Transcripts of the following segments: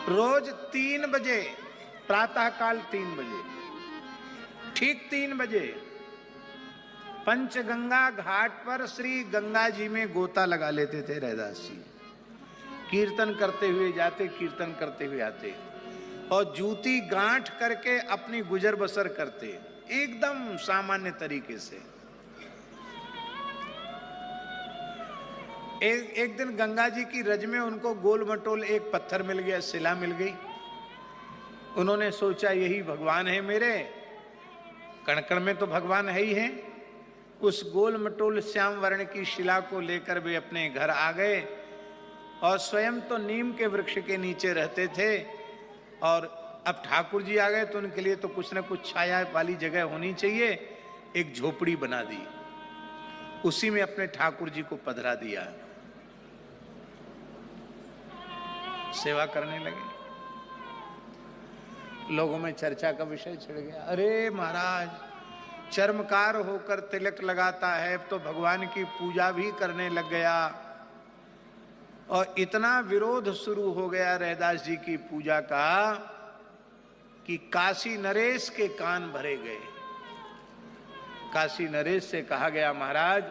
रोज 3 बजे, प्रातःकाल 3 बजे, ठीक 3 बजे पंचगंगा घाट पर श्री गंगा जी में गोता लगा लेते थे रैदास जी। कीर्तन करते हुए जाते, कीर्तन करते हुए आते, और जूती गांठ करके अपनी गुजर बसर करते, एकदम सामान्य तरीके से। एक दिन गंगा जी की रज में उनको गोल मटोल एक पत्थर मिल गया, शिला मिल गई। उन्होंने सोचा यही भगवान है मेरे, कण कण में तो भगवान है ही है। उस गोल मटोल श्याम वर्ण की शिला को लेकर वे अपने घर आ गए, और स्वयं तो नीम के वृक्ष के नीचे रहते थे, और अब ठाकुर जी आ गए तो उनके लिए तो कुछ न कुछ छाया वाली जगह होनी चाहिए। एक झोपड़ी बना दी, उसी में अपने ठाकुर जी को पधरा दिया, सेवा करने लगे। लोगों में चर्चा का विषय छिड़ गया, अरे महाराज चर्मकार होकर तिलक लगाता है तो भगवान की पूजा भी करने लग गया। और इतना विरोध शुरू हो गया रैदास जी की पूजा का कि काशी नरेश के कान भरे गए। काशी नरेश से कहा गया, महाराज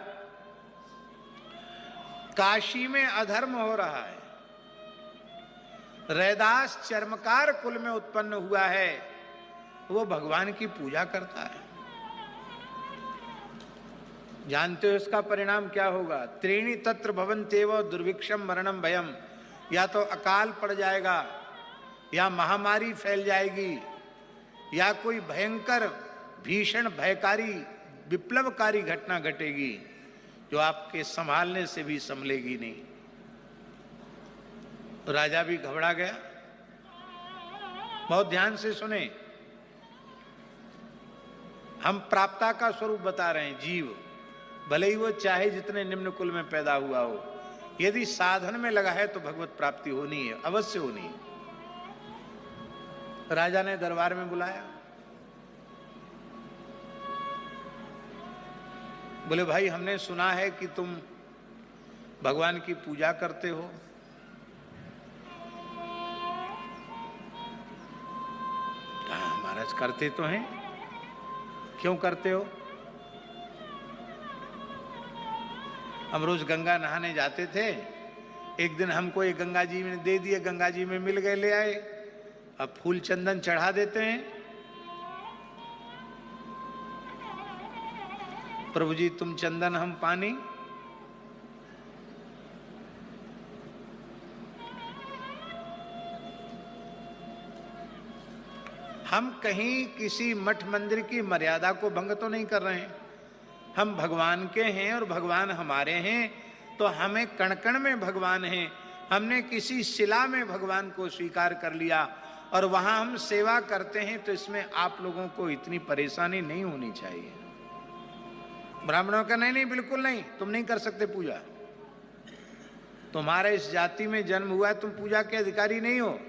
काशी में अधर्म हो रहा है, रैदास चर्मकार कुल में उत्पन्न हुआ है, वो भगवान की पूजा करता है। जानते हो इसका परिणाम क्या होगा? त्रीणि तत्र भवन्त्येव दुर्भिक्षम मरणम भयम, या तो अकाल पड़ जाएगा, या महामारी फैल जाएगी, या कोई भयंकर भीषण भयकारी विप्लवकारी घटना घटेगी जो आपके संभालने से भी संभलेगी नहीं। राजा भी घबरा गया। बहुत ध्यान से सुने, हम प्राप्ता का स्वरूप बता रहे हैं। जीव भले ही वो चाहे जितने निम्न कुल में पैदा हुआ हो, यदि साधन में लगा है तो भगवत प्राप्ति होनी है, अवश्य होनी है। राजा ने दरबार में बुलाया, बोले भाई हमने सुना है कि तुम भगवान की पूजा करते हो। कहा महाराज करते तो हैं, क्यों करते हो? हम रोज गंगा नहाने जाते थे, एक दिन हमको एक गंगा जी में दे दिए, गंगा जी में मिल गए, ले आए, अब फूल चंदन चढ़ा देते हैं। प्रभु जी तुम चंदन हम पानी। हम कहीं किसी मठ मंदिर की मर्यादा को भंग तो नहीं कर रहे हैं। हम भगवान के हैं और भगवान हमारे हैं, तो हमें कण कण में भगवान हैं। हमने किसी शिला में भगवान को स्वीकार कर लिया और वहां हम सेवा करते हैं, तो इसमें आप लोगों को इतनी परेशानी नहीं होनी चाहिए। ब्राह्मणों का नहीं नहीं बिल्कुल नहीं, तुम नहीं कर सकते पूजा, तुम्हारे इस जाति में जन्म हुआ है, तुम पूजा के अधिकारी नहीं हो।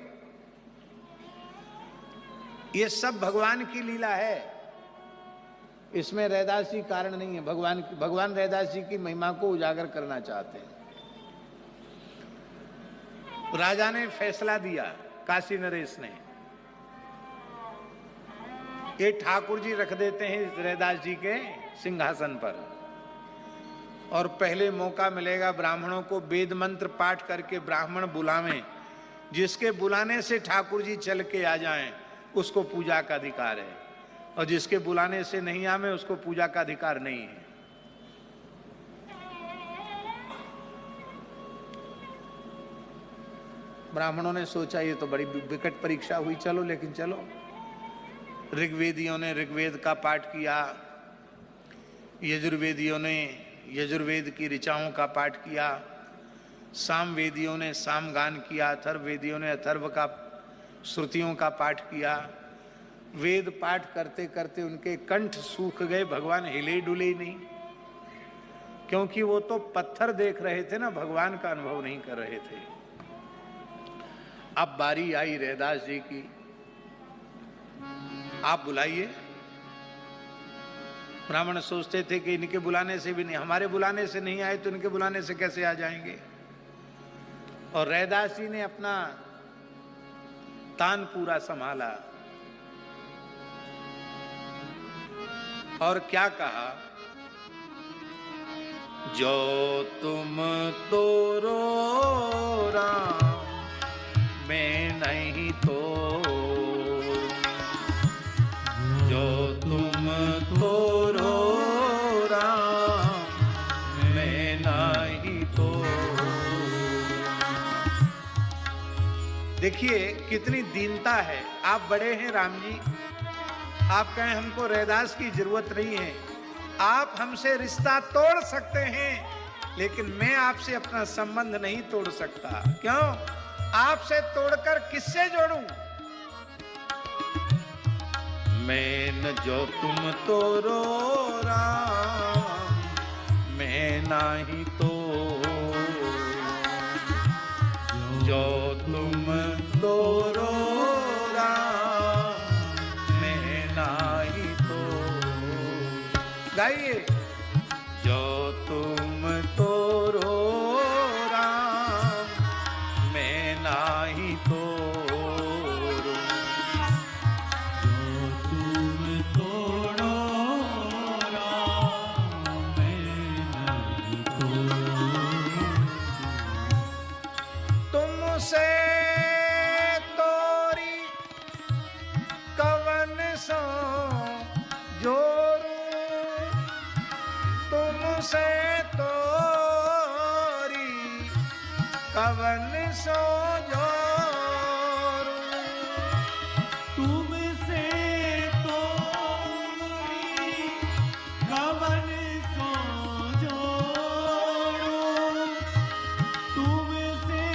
ये सब भगवान की लीला है, इसमें रैदास जी कारण नहीं है। भगवान रैदास जी की महिमा को उजागर करना चाहते हैं। राजा ने फैसला दिया, काशी नरेश ने, ये ठाकुर जी रख देते हैं रैदास जी के सिंहासन पर, और पहले मौका मिलेगा ब्राह्मणों को वेद मंत्र पाठ करके ब्राह्मण बुलावें, जिसके बुलाने से ठाकुर जी चल के आ जाएं उसको पूजा का अधिकार है, और जिसके बुलाने से नहीं आवे उसको पूजा का अधिकार नहीं है। ब्राह्मणों ने सोचा ये तो बड़ी विकट परीक्षा हुई, चलो लेकिन चलो। ऋग्वेदियों ने ऋग्वेद का पाठ किया, यजुर्वेदियों ने यजुर्वेद की ऋचाओं का पाठ किया, सामवेदियों ने सामगान किया, अथर्ववेदियों ने अथर्व का श्रुतियों का पाठ किया। वेद पाठ करते करते उनके कंठ सूख गए, भगवान हिले डुले ही नहीं, क्योंकि वो तो पत्थर देख रहे थे ना, भगवान का अनुभव नहीं कर रहे थे। अब बारी आई रैदास जी की, आप बुलाइए। ब्राह्मण सोचते थे कि इनके बुलाने से भी नहीं, हमारे बुलाने से नहीं आए तो इनके बुलाने से कैसे आ जाएंगे। और रैदास जी ने अपना तान पूरा संभाला और क्या कहा, जो तुम तो रो राम मैं नहीं तो, जो तुम तो रो राम मैं नहीं तो। देखिए कितनी दीनता है। आप बड़े हैं राम जी, आप कहें हमको रैदास की जरूरत नहीं है, आप हमसे रिश्ता तोड़ सकते हैं, लेकिन मैं आपसे अपना संबंध नहीं तोड़ सकता। क्यों? आपसे तोड़कर किससे जोड़ूं? मैं न जो तुम तो रो राम मैं नहीं तो, जो तुम तो रो राम मैं नहीं तो। गाइए, जो तुम तो रो राम मैं नहीं तो, जो तुम तोड़ो राम मैं नहीं तो, तुमसे तोरी कवन सो जोरू, तुमसे तोरी कवन सो जोरू, तुमसे तोड़ी कवन सो जोड़ू, तुमसे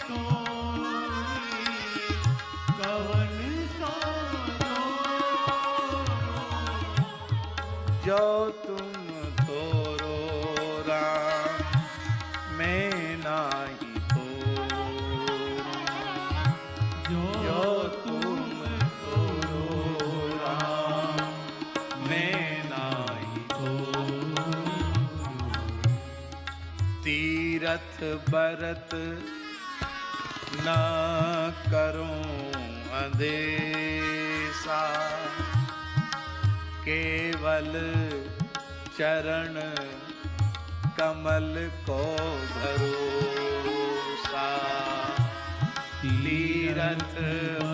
तोड़ी कवन सो जोड़ू, जो तुम तोरो राम मैं नाही तो, जो तुम तोरो राम मैं नाही तो। तीरथ बरत न करूं अंदेशा, केवल चरण कमल को भरोसा, तीरथ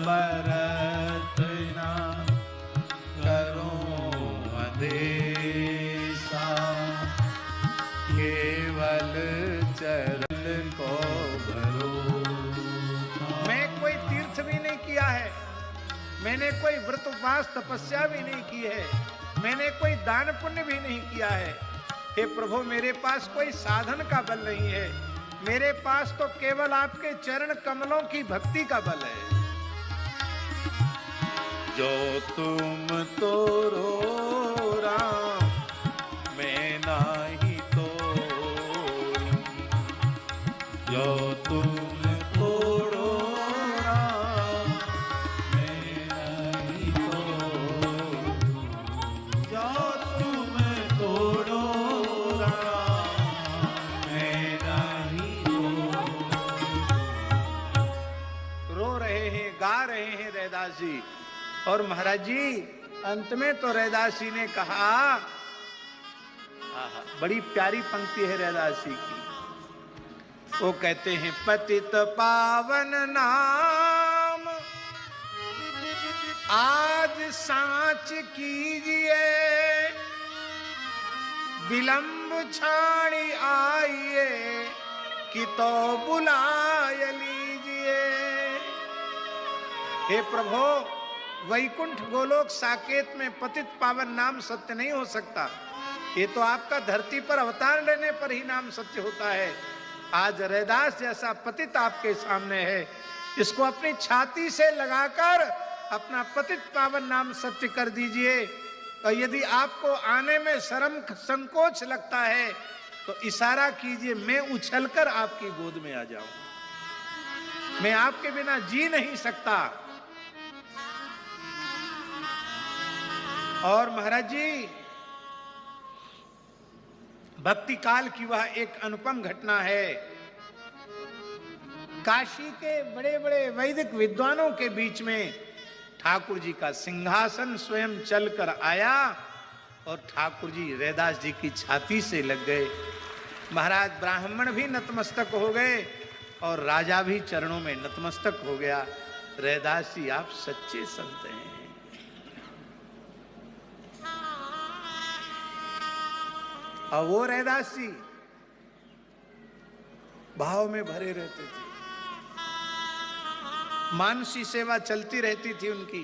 बरत न करूं अंदेशा, केवल चरण को भरोसा। मैं कोई तीर्थ भी नहीं किया है, मैंने कोई व्रत उपवास तपस्या भी नहीं की है, मैंने कोई दान पुण्य भी नहीं किया है। हे प्रभु, मेरे पास कोई साधन का बल नहीं है, मेरे पास तो केवल आपके चरण कमलों की भक्ति का बल है। जो तुम तो रो राम मैं नाही तो, जो तुम तोड़ो राम मैं नहीं तो, जो तुम तोड़ो राम मैं नहीं तो। रो रहे हैं, गा रहे हैं रैदास जी। और महाराज जी अंत में तो रैदास जी ने कहा, बड़ी प्यारी पंक्ति है रैदास जी की। वो कहते हैं, पतित पावन नाम आज सांच कीजिए, विलंब छाड़ी आइए कि तो बुलाय लीजिए। हे प्रभु, वैकुंठ गोलोक साकेत में पतित पावन नाम सत्य नहीं हो सकता, ये तो आपका धरती पर अवतार लेने पर ही नाम सत्य होता है। आज रैदास जैसा पतित आपके सामने है, इसको अपनी छाती से लगाकर अपना पतित पावन नाम सत्य कर दीजिए। और यदि आपको आने में शर्म संकोच लगता है तो इशारा कीजिए, मैं उछलकर आपकी गोद में आ जाऊं, मैं आपके बिना जी नहीं सकता। और महाराज जी, भक्ति काल की वह एक अनुपम घटना है। काशी के बड़े बड़े वैदिक विद्वानों के बीच में ठाकुर जी का सिंहासन स्वयं चलकर आया और ठाकुर जी रैदास जी की छाती से लग गए। महाराज ब्राह्मण भी नतमस्तक हो गए और राजा भी चरणों में नतमस्तक हो गया। रैदास जी आप सच्चे संत हैं। और वो रैदास जी भाव में भरे रहते थे, मानसी सेवा चलती रहती थी उनकी।